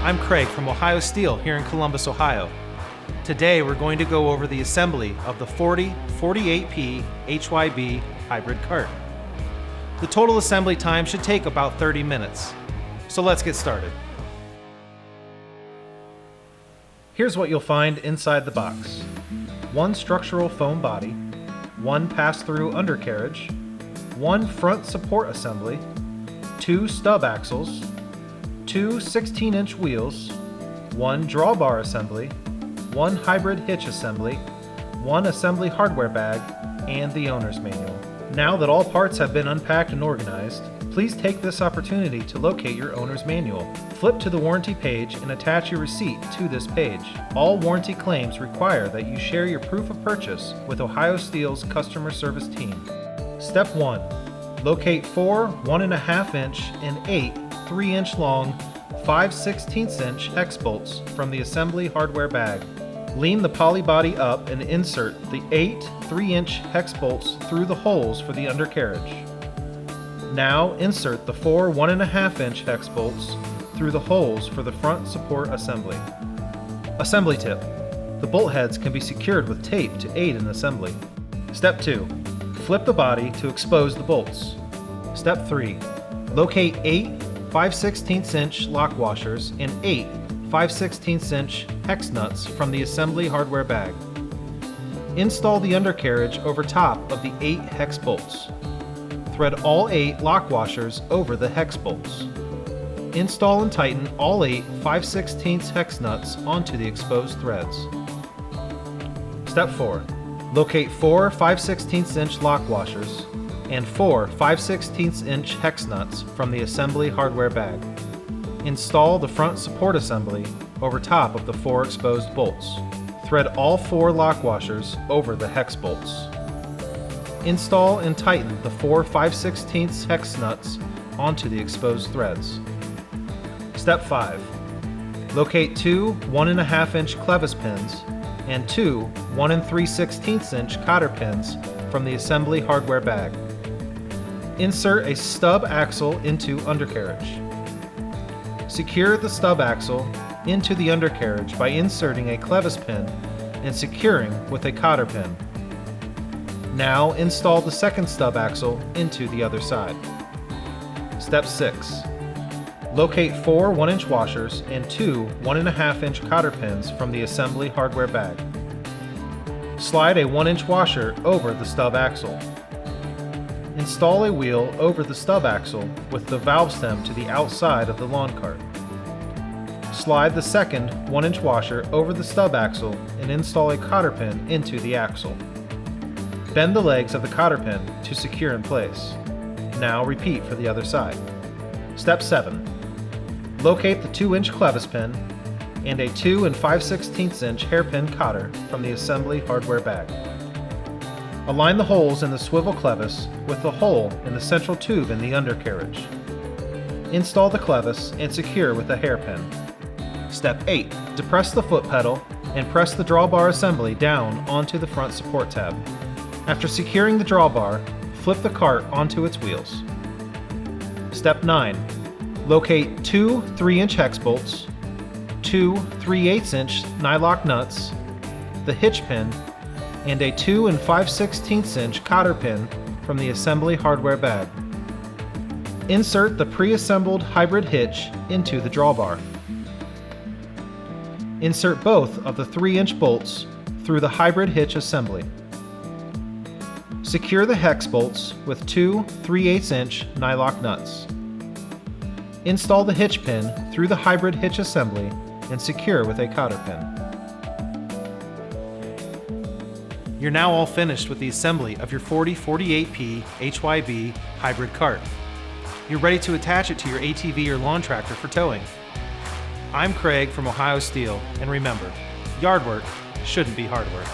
I'm Craig from Ohio Steel here in Columbus, Ohio. Today we're going to go over the assembly of the 4048P HYB hybrid cart. The total assembly time should take about 30 minutes. So let's get started. Here's what you'll find inside the box. One structural foam body, one pass-through undercarriage, one front support assembly, two stub axles, two 16-inch wheels, one drawbar assembly, one hybrid hitch assembly, one assembly hardware bag, and the owner's manual. Now that all parts have been unpacked and organized, please take this opportunity to locate your owner's manual. Flip to the warranty page and attach your receipt to this page. All warranty claims require that you share your proof of purchase with Ohio Steel's customer service team. Step 1. Locate 4 1.5-inch and 8 3-inch long 5/16-inch hex bolts from the assembly hardware bag. Lean the poly body up and insert the 8 3-inch hex bolts through the holes for the undercarriage. Now insert the 4 1.5-inch hex bolts through the holes for the front support assembly. Assembly tip: the bolt heads can be secured with tape to aid in assembly. Step 2. Flip the body to expose the bolts. Step 3. Locate 8 5/16-inch lock washers and 8 5/16-inch hex nuts from the assembly hardware bag. Install the undercarriage over top of the 8 hex bolts. Thread all 8 lock washers over the hex bolts. Install and tighten all 8 5/16 hex nuts onto the exposed threads. Step 4. Locate 4 5/16-inch lock washers and 4 5/16-inch hex nuts from the assembly hardware bag. Install the front support assembly over top of the 4 exposed bolts. Thread all 4 lock washers over the hex bolts. Install and tighten the 4 5/16 hex nuts onto the exposed threads. Step 5. Locate 2 1.5-inch clevis pins and 2 1 3/16-inch cotter pins from the assembly hardware bag. Insert a stub axle into undercarriage. Secure the stub axle into the undercarriage by inserting a clevis pin and securing with a cotter pin. Now install the second stub axle into the other side. Step 6. Locate 4 1-inch washers and 2 1.5-inch cotter pins from the assembly hardware bag. Slide a 1-inch washer over the stub axle. Install a wheel over the stub axle with the valve stem to the outside of the lawn cart. Slide the second 1-inch washer over the stub axle and install a cotter pin into the axle. Bend the legs of the cotter pin to secure in place. Now repeat for the other side. Step 7. Locate the 2-inch clevis pin and a 2 5/16-inch hairpin cotter from the assembly hardware bag. Align the holes in the swivel clevis with the hole in the central tube in the undercarriage. Install the clevis and secure with a hairpin. Step 8. Depress the foot pedal and press the drawbar assembly down onto the front support tab. After securing the drawbar, flip the cart onto its wheels. Step 9. Locate 2 3-inch hex bolts, 2 3/8-inch nylock nuts, the hitch pin, and a 2 5/16-inch cotter pin from the assembly hardware bag. Insert the pre-assembled hybrid hitch into the drawbar. Insert both of the 3-inch bolts through the hybrid hitch assembly. Secure the hex bolts with 2 3/8-inch nylock nuts. Install the hitch pin through the hybrid hitch assembly and secure with a cotter pin. You're now all finished with the assembly of your 4048P HYB hybrid cart. You're ready to attach it to your ATV or lawn tractor for towing. I'm Craig from Ohio Steel, and remember, yard work shouldn't be hard work.